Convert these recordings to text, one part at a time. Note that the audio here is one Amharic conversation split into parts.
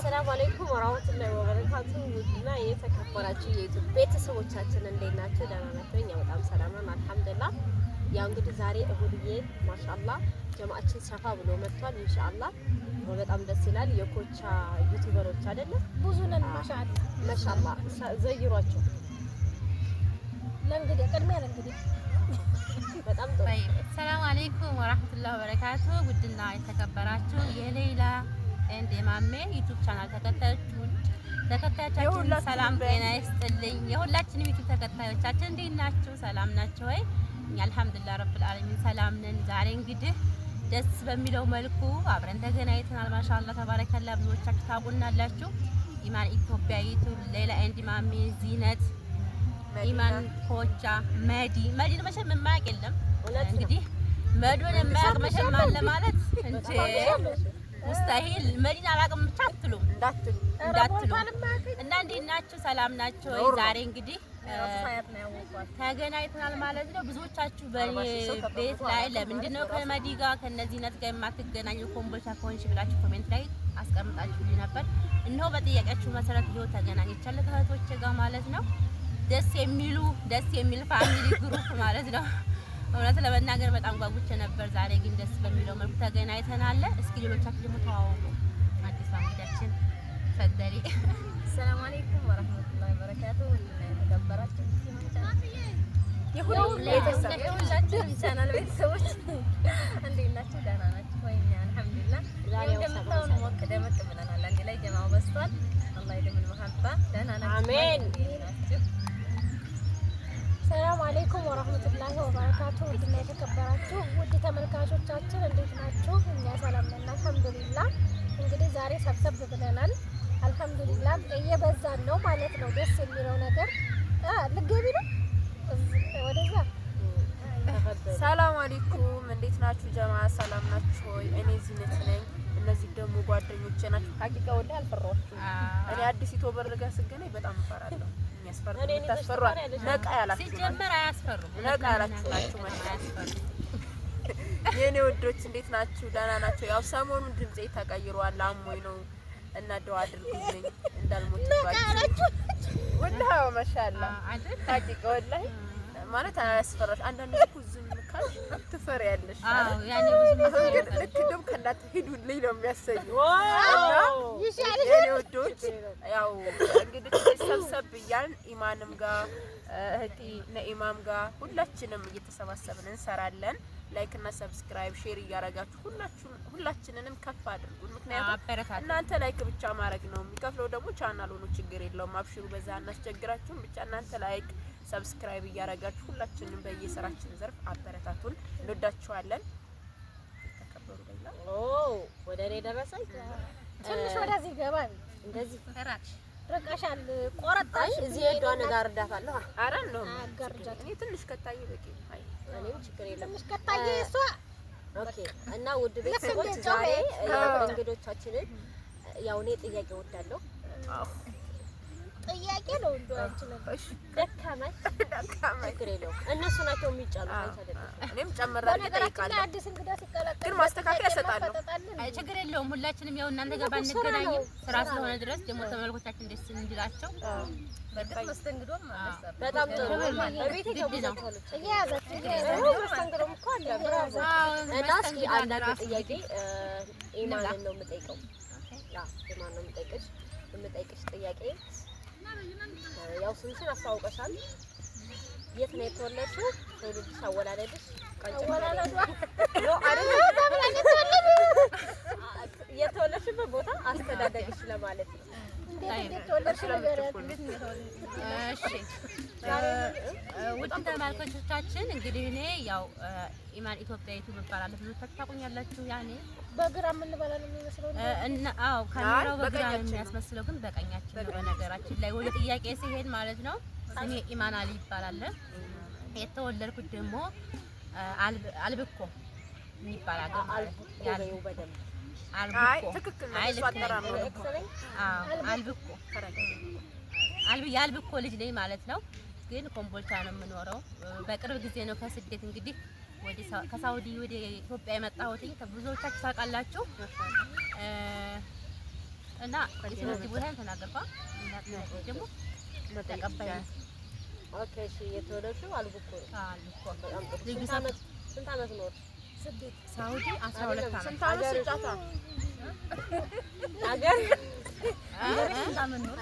አሰላሙ አለይኩም ወራህመቱላሂ ወበረካቱ። ውድና የተከበራችሁ የዩቲዩብ ቤተሰቦቻችን እንዴት ናችሁ? ደህና ናችሁ? እኛ በጣም ሰላም ነን አልሐምዱሊላህ። ያው እንግዲህ ዛሬ እሁድዬ ማሻአላህ ጀማዓችን ሰፋ ብሎ መጥቷል። ኢንሻአላህ በጣም ደስ ይላል። የኮቻ ዩቲዩበሮች አይደለ ብዙ ነን ማሻአላህ ዘይሯቸው ለእንግዲህ ቅድሚያ ለእንግዲህ በጣም ጥሩ። ሰላም አለይኩም ወራህመቱላሂ ወበረካቱ። ውድና የተከበራችሁ የሌላ እንደ ማሜ ዩቲዩብ ቻናል ተከታዮቻችን ሰላም ጤና ይስጥልኝ። የሁላችንም ዩቲዩብ ተከታዮቻችን እንዴት ናችሁ? ሰላም ናችሁ ወይ? እኛ አልሐምዱሊላህ ረብል ዓለሚን ሰላም ነን። ዛሬ እንግዲህ ደስ በሚለው መልኩ አብረን ተገናኝተናል። ማሻአላህ ተባረከላ። ብዙዎቻችሁ ታውቁናላችሁ። ኢማን ኢትዮጵያ ዩቲዩብ ሌላ እንደ ማሜ ዚነት ኢማን ኮቻ መዲን መቼም የማያውቅ የለም። እንግዲህ መዶን የማያውቅ መቼም አለ ማለት እንጂ ሙስታሂል መዲና አላውቅም ብቻ አትሉም እንዳትሉ እና እንዴት ናችሁ? ሰላም ናችሁ ወይ? ዛሬ እንግዲህ ተገናኝተናል ማለት ነው። ብዙዎቻችሁ በኔ ቤት ላይ ለምንድን ነው ከመዲ ጋር ከነዚህ ነት ጋር የማትገናኙ ኮምቦልቻ ከሆንሽ ብላችሁ ኮሜንት ላይ አስቀምጣችሁልኝ ነበር። እነሆ በጥያቄያችሁ መሰረት ይኸው ተገናኝቻለሁ ከእህቶቼ ጋር ማለት ነው። ደስ የሚል ፋሚሊ ግሩፕ ማለት ነው። እውነት ለመናገር በጣም ጓጉቼ ነበር። ዛሬ ግን ደስ በሚለው መልኩ ተገናኝተናል። እስኪ ሌሎቻችሁ ደግሞ ተዋወቁ። አዲስ ፋሚሊያችን ፈደሪ ሰላም አለይኩም ወራህመቱላሂ ወበረካቱ። የተከበራችሁ የሁላችንም ቻናል ቤተሰቦች እንዴት ናችሁ? ደህና ናችሁ ወይ? እኛ አልሐምዱሊላህ እንደምታውቁ ሞቅ ደመቅ ብለናል። አንዴ ላይ ጀማው በስቷል። አላህ ይደምን መሐባ ደህና ናችሁ? አሜን። ሰላም አለይኩም ወራህመቱላሂ ወበረካቱ። ውድና የተከበራችሁ ውድ ተመልካቾቻችን እንዴት ናችሁ? እኛ ሰላም ነን አልሐምዱሊላህ። እንግዲህ ዛሬ ሰብሰብ ብለናል አልሐምዱሊላህ። እየበዛን ነው ማለት ነው። ደስ የሚለው ነገር ልትገቢ ነው ወደዛ። ሰላም አለይኩም እንዴት ናችሁ ጀማ? ሰላም ናችሁ ወይ? እኔ ዚነት ነኝ። እነዚህ ደግሞ ጓደኞቼ ናቸው። ሀቂቃ ወላሂ አልፈራሁም። እኔ አዲስ ዩቲዩበር ጋር ስገናኝ በጣም እፈራለሁ። ነቃ ያላችሁ ናችሁ የኔ ወዶች እንዴት ናችሁ? ደህና ናችሁ? ያው ሰሞኑን ድምጼ ተቀይሯል። አሞኝ ነው እና ደው አድርጉልኝ እንዳልሞት ወላሂ ማሻአላህ ሀቂቃ ወላሂ ማለት አያስፈራሽ። አንዳንድ እኮ ዝም ካልሽ ትፈሪያለሽ። ያኔ ብዙ ልክ ደም ከእናንተ ሂዱልኝ ነው የሚያሰኘው። የኔ ወዶች ያው እንግዲህ ሰብሰብ እያልን ኢማንም ጋር እህቴ ነኢማም ጋር ሁላችንም እየተሰባሰብን እንሰራለን። ላይክ እና ሰብስክራይብ ሼር እያደረጋችሁ ሁላችንንም ከፍ አድርጉን። ምክንያቱም እናንተ ላይክ ብቻ ማድረግ ነው የሚከፍለው። ደግሞ ቻናሉ ነው ችግር የለውም። አብሽሩ፣ በዛ እናስቸግራችሁም። ብቻ እናንተ ላይክ ሰብስክራይብ እያደረጋችሁ ሁላችንም በየስራችን ዘርፍ አበረታቱን። እንወዳችኋለን። ተከበሩ። በላ ወደ እኔ ደረሰኝ። ትንሽ ወደዚህ ገባ እንደዚህ ርቀሻል። ቆረጣሽ እዚህ ሄዷን ጋር እርዳታለሁ። አረ ነው አጋርጃት። እኔ ትንሽ ከታየ በቂ ነው። አይ እኔም ችግር የለም። ትንሽ ከታየ እሷ ኦኬ። እና ውድ ቤተሰቦች ዛሬ እንግዶቻችንን ያው እኔ ጥያቄ ወዳለሁ። ጥያቄ ነው እንደዋች ነበር። ደካማች ችግር የለውም። እነሱ ናቸው የሚጫሉት አይደለም። እኔም ጨምራለሁ እጠይቃለሁ። አዲስ እንግዳ ሲቀላቀል ግን ማስተካከያ እሰጣለሁ። አይ ችግር የለውም። ሁላችንም ያው እናንተ ጋር ባንገናኝም ስራ ስለሆነ ድረስ ደግሞ ተመልኮቻችን ደስ እንዲላቸው በጣም መስተንግዶም ማለት ነው። በጣም ጥሩ በቤት ይገቡታል። እያያዛችሁ መስተንግዶም እኮ አለ። ብራቮ። እና እስኪ አንዳንድ ጥያቄ ኢማንን ነው የምጠይቀው። ኢማን ነው የምጠይቅሽ ጥያቄ ያው ስንሽን አስተዋውቀሻል። የት ነው የተወለድሽው? ትውልድሽ፣ አወላለድሽ፣ የተወለድሽበት ቦታ፣ አስተዳደግሽ ለማለት ነው። ውድ ተመልካቾቻችን እንግዲህ እኔ ያው ኢማን ኢትዮጵያ ዩቲዩብ እባላለሁ። ብዙዎቻችሁ ታውቁኛላችሁ። ያኔ በግራ የምንበላ ነው የሚመስለው እና አዎ ካሜራው በግራ ነው የሚያስመስለው፣ ግን በቀኛችን ነው። በነገራችን ላይ ወደ ጥያቄ ሲሄድ ማለት ነው ስሜ ኢማን አሊ ይባላል። የተወለድኩት ደግሞ አልብኮ የሚባል ሀገር ማለት ነው። የአልብኮ ልጅ ነኝ ማለት ነው። ግን ኮምቦልቻ ነው የምኖረው። በቅርብ ጊዜ ነው ከስደት እንግዲህ ከሳውዲ ወደ ኢትዮጵያ የመጣሁት። ብዙዎቻችሁ ታውቃላችሁ። እና ስለዚህ ቦታ ተናገርኳ ደግሞ ተቀባይ ኦኬ እሺ የተወለድሽው አልቡኮ አልቡኮ በጣም ጥሩ ልዩ ስንት ዓመት ኖር ሳውዲ 12 ዓመት ስንት ዓመት ስጫታ አገር ስንት ዓመት ኖር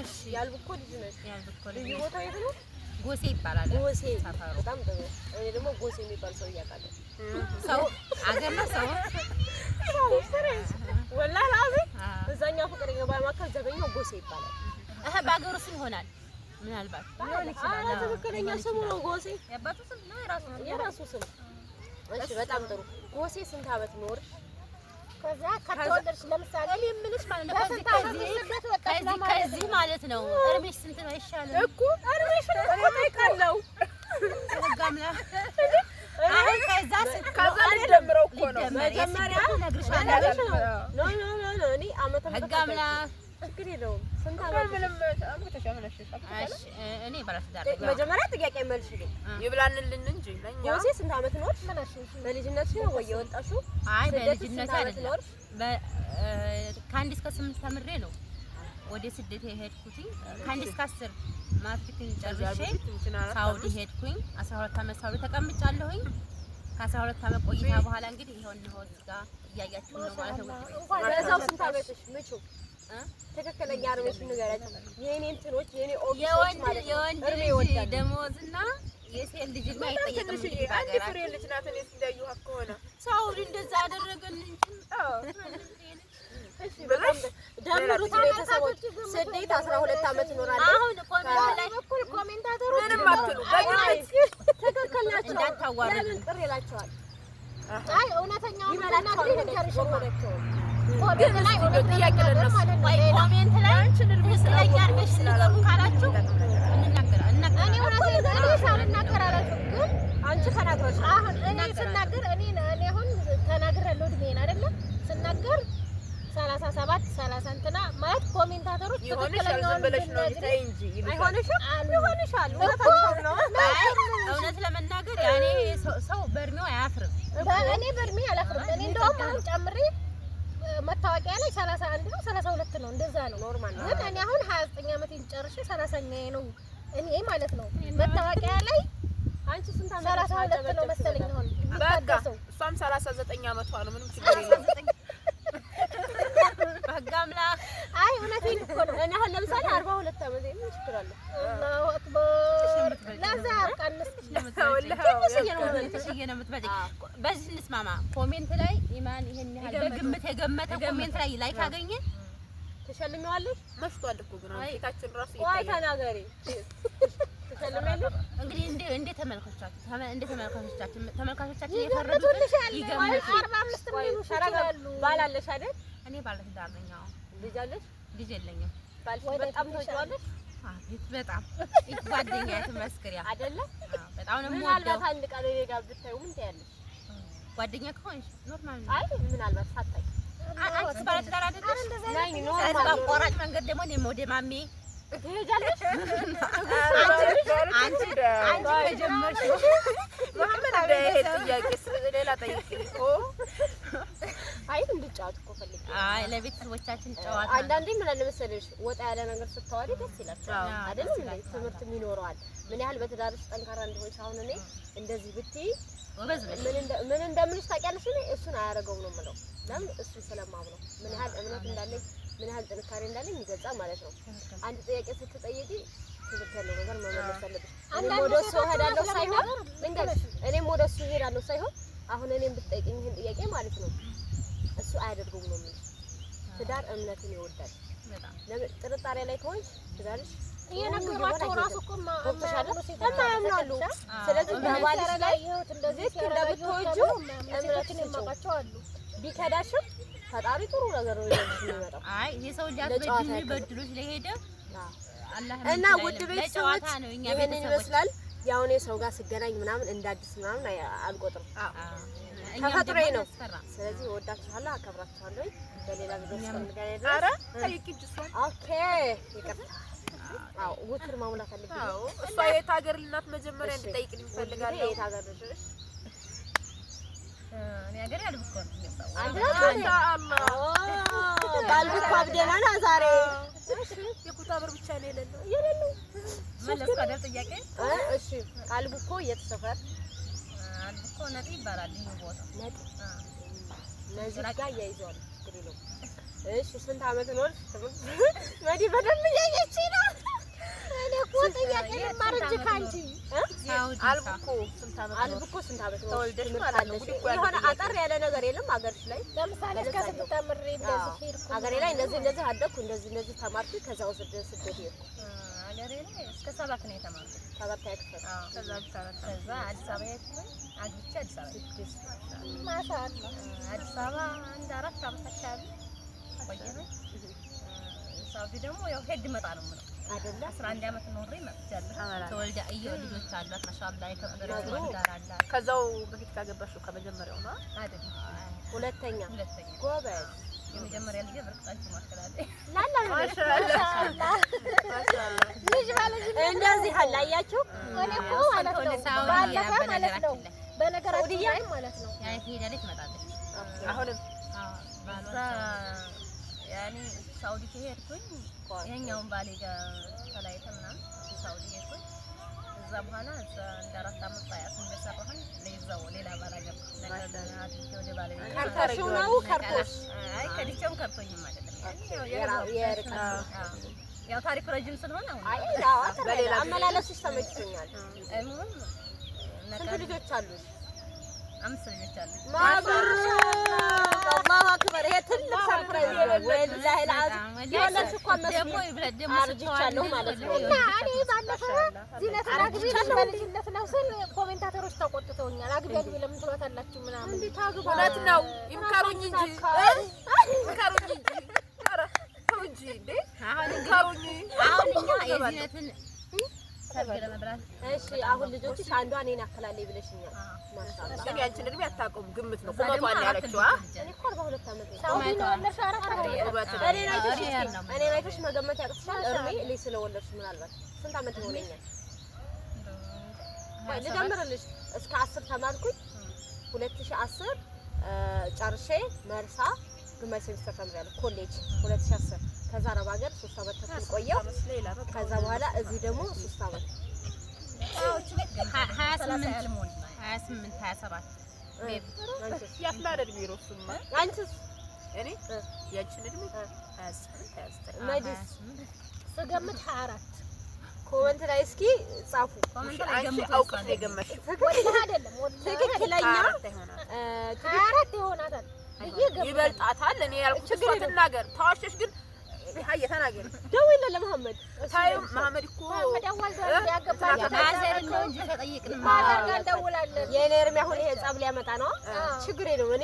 እሺ ያልቡኮ ልጅ ነሽ ያልቡኮ ልዩ ቦታ የት ነው ጎሴ ይባላል ጎሴ ሰፈሩ በጣም ጥሩ እኔ ደግሞ ጎሴ የሚባል ሰው ያውቃለሁ ሰው አገር ነው ሰው ወላሂ ላዚ እዛኛው ፍቅረኛ ባማከል ዘበኛው ጎሴ ይባላል በአገሩ ስም ይሆናል ምናልባት ትክክለኛ ስሙ ነው ጎሴ ያባቱ ስም ነው የራሱ ስም እሺ በጣም ጥሩ ጎሴ ስንት ዓመት ኖር ከዛ ከተወለድሽ ለምሳሌ የምልሽ ማለት ነው ከዚህ ማለት ነው እርሜሽ ስንት ነው ይሻላል እኮ እርሜሽ እኮ ጠይቃለሁ ተጋምላ አሁን ከዛ ደምረው እኮ ነው መጀመሪያ ነግርሻለሁ ኖ እኔ አመተ ተጋምላ ችግር የለውም ስንት ዓመት ምንም ተሻምነሽ እሺ እኔ ባለትዳር መጀመሪያ ጥያቄ መልሽልኝ ይብላንልን እንጂ ለኛ ጎሴ ስንት ዓመት ኖር በልጅነትሽ ነው ወይ የወጣሽው አይ በልጅነት አይደለም ከአንድ እስከ 8 ተምሬ ነው ወደ ስደት የሄድኩትኝ ከአንድ እስከ 10 ማትሪክን ጨርሼ ሳውዲ ሄድኩኝ 12 ዓመት ሳውዲ ተቀምጫለሁኝ ከ12 ዓመት ቆይታ በኋላ እንግዲህ ይሄን ነው እዚህ ጋር እያያችሁ ነው ማለት ነው በዛው ስንት ዓመትሽ ምቹ ትክክለኛ አርሜሽ ንገራችሁ የኔ እንትኖች የኔ ኦፊሶች ማለት የወንድ ልጅ ደሞዝና የሴት ልጅ ነው አይጠየቅም እንግዲህ አንድ ፍሬ ልጅ ናት እኔ እንዳየኋት ከሆነ ሳውዲ እንደዛ አደረገን እንጂ እሺ በጣም ደምሩት ቤተሰቦች ስደት 12 ዓመት እኖራለሁ አሁን ኮሜንታተሮች ምንም አትሉ ትክክል ናቸው እንዳታዋሩ ለምን ቅር ይላቸዋል አይ እውነተኛውን ተናግሪ ንገርሽ ግን ላይ ጥያቄ ለነሱ ኮሜንት ላይ ስለኛ አርገሽ ንገሩ ካላችሁ እንናገራለን እኔ እውነቴን ሳልናገር አላልኩም ግን አንቺ ተናግረሽ አሁን እኔ ስናገር እኔ አሁን ተናግሬያለሁ እድሜን አይደለ ስናገር 37 30 እንትና ማለት ኮሜንታተሮች ትክክለኛውን ብለሽ ነው እንታይ እንጂ ይሆንሻል እውነት ለመናገር ያኔ ሰው በእድሜው አያፍርም እኔ በእድሜ አላፍርም እኔ እንደውም አሁን ጨምሬ መታወቂያ ላይ 31 ነው 32 ነው እንደዛ ነው ኖርማል ነው ግን እኔ አሁን 29 ዓመቴን ጨርሼ 30ኛዬ ነው እኔ ማለት ነው መታወቂያ ላይ አንቺ ስንት ዓመት 32 ነው መሰለኝ አሁን በቃ እሷም 39 ዓመቷ ነው ምንም ችግር የለም በጋምላ አይ እውነቴን እኮ ነው እኔ አሁን ለምሳሌ 42 ዓመት ምን ችግር አለ አላሁ አክበር ለዛ ቀንስ በዚህ እንስማማ ኮሜንት ላይ ኢማን ይሄን ያህል በግምት የገመተ ኮሜንት ላይ ላይክ አገኘ ተሸልሚዋለሽ መሽቷል እኮ ግን ፊታችን ራሱ ወይ ይታያል ተናገሪ ተሸልሚያለሽ እንግዲህ እንደ ተመልካቾቻችን የፈረዱት ይገምቱ 45 ሚሊዮን ይችላሉ ባላለሽ አይደል እኔ ባለትዳር ነኝ አዎ ልጅ አለሽ ልጅ የለኝም ባልሽ በጣም ተወጪዋለሽ አቤት በጣም ጓደኛዬ ትመስክሪያ አይደለ በጣም ነው ምናልባት የምወደው አንድ ቀን እኔ ጋር ብታዩ ምን ትያለሽ ጓደኛ ከሆንሽ ኖርማል ነው አይ ምናልባት ሳታይ አንቺ ባለትዳር አይደለሽ ነኝ ኖርማል ነው አቋራጭ መንገድ ደግሞ እኔም ወደ ማሜ ትሄጃለሽ አንቺ ከጀመርሽ መሐመድ ይሄ ጥያቄ ሌላ ጠይቅኝ እኮ አይ እንድጫወት እኮ ፈልጌ አይ ለቤተሰቦቻችን ጨዋታ አንዳንዴ ምን አለ መሰለሽ ወጣ ያለ ነገር ስታወሪ ደስ ይላችኋል አይደል እንዴ ትምህርትም ይኖረዋል ምን ያህል በትዳርሽ ጠንካራ እንደሆንሽ አሁን እኔ እንደዚህ ብትይ ምን እንደምልሽ ታውቂያለሽ እኔ እሱን አያደርገውም ነው የምለው ለምን እሱ ስለማምነው ምን ያህል እምነት እንዳለኝ ምን ያህል ጥንካሬ እንዳለኝ ይገልጻል ማለት ነው አንድ ጥያቄ ስትጠይቂ ትምህርት ያለው ነገር መመለስ አለብሽ እኔም ወደ እሱ እሄዳለሁ ሳይሆን ልንገርሽ እኔም ወደ እሱ እሄዳለሁ ሳይሆን አሁን እኔም ብትጠይቂኝ ይሄን ጥያቄ ማለት ነው እሱ አያደርገውም ነው የምልሽ ትዳር እምነትን ይወዳል ለምን ጥርጣሬ ላይ ከሆንሽ ትዳርሽ እየነገሯቸው ራሱ እኮ ያምናሉ ስለዚህ በባልሽ ላይ እንደዚህ እንደምትወጂው እምነትን የማውቃቸው አሉ ቢከዳሽም ፈጣሪ ጥሩ ነገር ነው የሚመጣው አይ የሰው ልጅ በድሎች ለሄደ አላህ እና ውድ ቤተሰቦች ይሄንን ይመስላል ያው እኔ ሰው ጋር ስገናኝ ምናምን እንዳዲስ ምናምን አልቆጥርም ተፈጥሮዬ ነው ስለዚህ እወዳችኋለሁ አከብራችኋለሁ በሌላ ቪዲዮ እስከምንገናኝ ድረስ ኧረ ጠይቂኝ እሷን ኦኬ ይቅርታ አዎ ውትር ማሙላት አለብኝ አዎ እሷ የት ሀገር ልናት መጀመሪያ እንድጠይቅልኝ እፈልጋለሁ የት ሀገር ነሽ እኔ ሀገር ያልኩት አንተ ቃልቡ እኮ አብደናል ዛሬ። የኩታ ብር ብቻ ነው የሌለው መለስኩ አይደል ጥያቄ? እሺ ቃልቡ እኮ የተሰፈር አልቡ እኮ ነጥ ይባላል። ይሄ ቦታ ነጥ ለዚህ ጋር ያይዟል ግሪሎ። እሺ ስንት አመት ኖርሽ? ወዲ በደንብ ያየች ነው። እኔ እኮ ጥያቄ ልማርጅ ካንቺ አልቡ እኮ ስንት አመት ነው ተወልደሽ ማለት ነው? የሆነ አጠር ያለ ነገር የለም አገርሽ ላይ? ለምሳሌ እስከ ስንት ተምሬ እንደዚህ ሄድኩ አገሬ ላይ እንደዚህ አደኩ እንደዚህ ተማርኩ ከዛ ወስደ ስደት ሄድኩ። አገሬ ላይ እስከ 7 ነው የተማርኩት። 7 ያክፈል ከዛ አዲስ አበባ ሄድኩኝ። አግብቼ አዲስ አበባ ማሻአላ አዲስ አበባ አንድ 4 አመት አካባቢ ቆየሁኝ። ሳውዲ ደግሞ ያው ሄድ መጣ ነው የምለው አይደለ 11 አመት ኖሬ መጥቻለሁ። ተወልዳ ልጆች አሏት ማሻአላ የከበረ ወንዳር አላት። ከዛው በፊት ካገባሽው ከመጀመሪያው ነው አይደል? ሁለተኛ ጎበዝ። የመጀመሪያ ልጅ ብርቅጣችሁ ማከላለች ላላ ማሻአላ ልጅ ማለት እንደዚህ አላያችሁ። እኔ እኮ ማለት ነው ባለፈ ማለት ነው በነገራችን ላይ ማለት ነው ያ ሄዳለች ትመጣለች። አሁንም ባሏ ያኔ ሳውዲ ከሄድኩኝ ይሄኛውን ባሌ ጋር ተለያይተን ምናምን ሳውዲ ሄድኩኝ። እዛ በኋላ እዛ እንደ 4 አመት ሳያት እንደሰራሁኝ ለይዛው ሌላ ባላ ገባ ለከደና ወደ ባሌ ከርቶሽ ነው ከርቶሽ? አይ ከዲቸም ከርቶኝም አይደለም ያው ታሪኩ ረጅም ስለሆነ አሁን አይ በሌላ አመላለስሽ ተመችቶኛል። ስንት ልጆች አሉሽ? 5 ልጆች አሉ። አላሁ አክበር። ይሄ ትልቅ ሰርፕራይዝ ነው ወላሂ አልዓዚም። የወለድሽ እኮ መስሎኝ አርጅቻለሁ ማለት ነው። እና እኔ ባለፈው ዚነት አግቢ በልጅነት ነው ስል ኮሜንታተሮች ተቆጥተውኛል። አግቢ ለምን ትሏታላችሁ ምናምን። እንዴት አግባ? እውነት ነው ይምከሩኝ እንጂ ይምከሩኝ እንጂ ኧረ ተው እንጂ እንዴ ይምከሩኝ። አሁን እኛ የዚነትን ሰርግ ለመብላት እሺ አሁን ልጆችሽ አንዷ እኔን አከላለኝ ብለሽኛል። ማሻአላ ግን ያንቺን እድሜ አታውቁም፣ ግምት ነው ቁመቷን ያለችው። እኔ እኮ 42 አመት ነው። ሳውዲ ነው ያለሽ? እኔ አይተሽ መገመት ያቅትሻል። እርሜ እኔ ስለወለድሽ ምናልባት ስንት አመት ይሆነኛል? ልደምርልሽ እስከ 10 ተማርኩኝ 2010 ጨርሼ መልሳ ግማሽ ሴሚስተር ተምሬያለሁ ኮሌጅ 2010 ከዛ አረብ ሀገር 3 አመት ተኩል ቆየሁ። ከዛ በኋላ እዚህ ደግሞ 3 አመት 28 ያፍላል እድሜ ነው እሱማ። አንቺስ? እኔ ያንቺን እድሜ 28 መዲስ ስገምት 24 ኮመንት ላይ እስኪ ጻፉ። አንቺ አውቀሽ ነው የገመሽው? ወላሂ አይደለም ትክክለኛ 24 ይሆናታል። ይበልጣታል። እኔ ያልኩት እሷ ትናገር። ተዋሸሽ ግን ሀየ ተናገር። ደውል ለመሐመድ ታዩ መሐመድ እኮ ማዘር ነው እንጂ ተጠይቅን ማዘር ጋር እንደውላለን። የኔ እርሜ አሁን ይሄ ጸብ ሊያመጣ ነው። ችግር የለውም። እኔ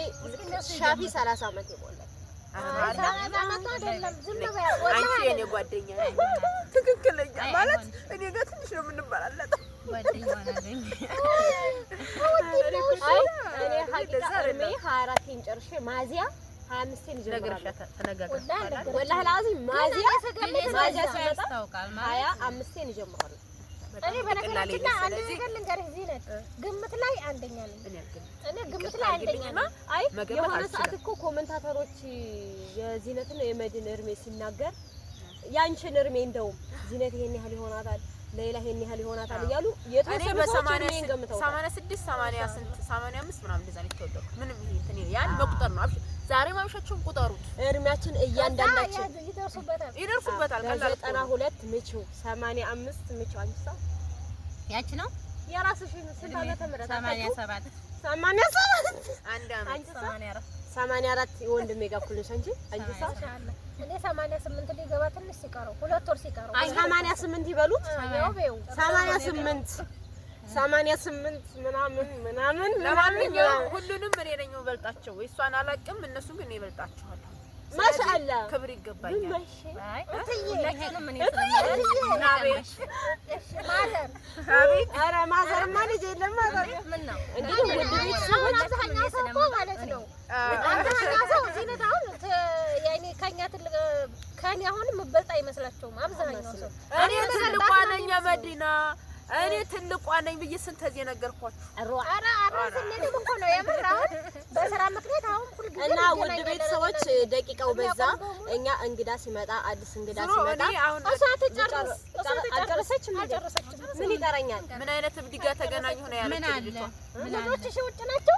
ሻፊ 30 አመት ይሞላል። አንቺ የኔ ጓደኛ ትክክለኛ ማለት እኔ ጋር ትንሽ ነው የምንበላለጠው። ጓደኛ ነኝ። አይ እኔ ሀቂቃ እርሜ 24 ጨርሼ ማዚያ 25 ይጀምራል። ወላሂ አልዓዚም ማዚያ ያስታውቃል ማለት 25 ይጀምራል። እኔ በነገራችን ላይ አንድ ነገር ልንገርህ ዚነት ግምት ላይ አንደኛ ነኝ። እኔ ግምት ላይ አንደኛ ነኝ። አይ የሆነ ሰዓት እኮ ኮሜንታተሮች የዚነትን የመድን እርሜ ሲናገር ያንቺን እርሜ እንደውም ዚነት ይሄን ያህል ይሆናታል ሌላ ይሄን ያህል ይሆናታል እያሉ የተወሰኑ ሰዎች ገምተው 86 80 ስንት 85 ምናምን እንደዛ ነው የተወለድኩት። ምንም ይሄ እንትን ያን መቁጠር ነው። አብሽ ዛሬ ማምሻችሁን ቁጠሩት። እርሜያችን እያንዳንዳችን ይደርሱበታል። ቀላል 92 ምቹ 85 ምቹ አንቺ ሰው ያቺ ነው የራስሽ ስንት ዓመተ ምህረት 87 አንድ አመት 84 የወንድሜ ጋር እኩል ነሽ አንቺ ሰው እኔ 88 ሊገባ ትንሽ ሲቀረው 2 ወር ሲቀረው 88 ይበሉት 88 ምናምን ለማንኛውም ሁሉንም እኔ ነኝ የምበልጣቸው። እሷን አላውቅም፣ እነሱ ግን ይበልጣቸዋል። ማሻአላ ክብር ይገባኛል። አይ ሁለቱንም ምን አቤት ማዘር አቤት ኧረ ማዘርማ ልጅ የለም ማዘር ምን ነው እንግዲህ ውድ ቤተሰቦች አብዛኛው ሰው እኮ ማለት ነው አብዛኛው ሰው ዚነት አሁን ያኔ ከኛ ትልቅ ከኔ አሁን የምበልጥ አይመስላቸውም አብዛኛው ሰው። እኔ ትልቋ ነኝ መዲና እኔ ትልቋ ነኝ ብዬ ስንት ጊዜ ነገርኳችሁ። ኧረ ስንሄድም እኮ ነው የምር አሁን በስራ ምክንያት አሁን ሁልጊዜ እና ውድ ቤተሰቦች ደቂቃው በዛ። እኛ እንግዳ ሲመጣ አዲስ እንግዳ ሲመጣ አልጨረሰችም። ምን ይቀረኛል? ምን አይነት እብድ ጋር ተገናኙ ነው ያለችው ልጅቷ። ልጆችሽ ውጭ ናቸው?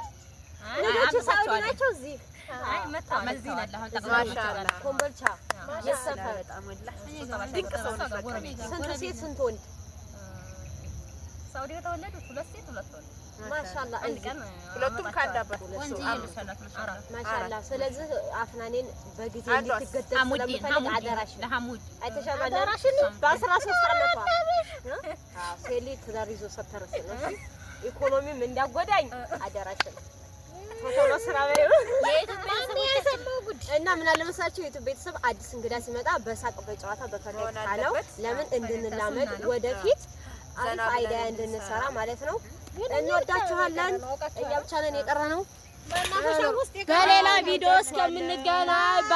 ልጆች ሳውዲ ናቸው እዚህ ማሻአላ ኮምቦልቻ የሰፈር በጣም ወላሂ ድንቅ ሰው ነው። ስንት ሴት ስንት ወንድ? ሳውዲ የተወለዱት 2 ሴት 2 ወንድ ማሻአላ ሁለቱም ከአንድ አባት ማሻአላ። ስለዚህ አፍናኔን በጊዜ እንድትገደል ስለምፈልግ አደራሽ ለሐሙድ አይተሻባለሽ በ13 አመቷ ሴሊ ትዳር ይዞ ሰተረስ ነው ኢኮኖሚም እንዳጎዳኝ አደራሽ ፎቶሎ ስራ በይ እና ምን አለ መሰላችሁ የዩቲዩብ ቤተሰብ አዲስ እንግዳ ሲመጣ በሳቅ በጨዋታ በፈገግታ ነው። ለምን እንድንላመድ ወደፊት አሪፍ አይዲያ እንድንሰራ ማለት ነው። እንወዳችኋለን። እኛ ብቻ ነን የቀረነው። በሌላ ቪዲዮ እስከምንገናኝ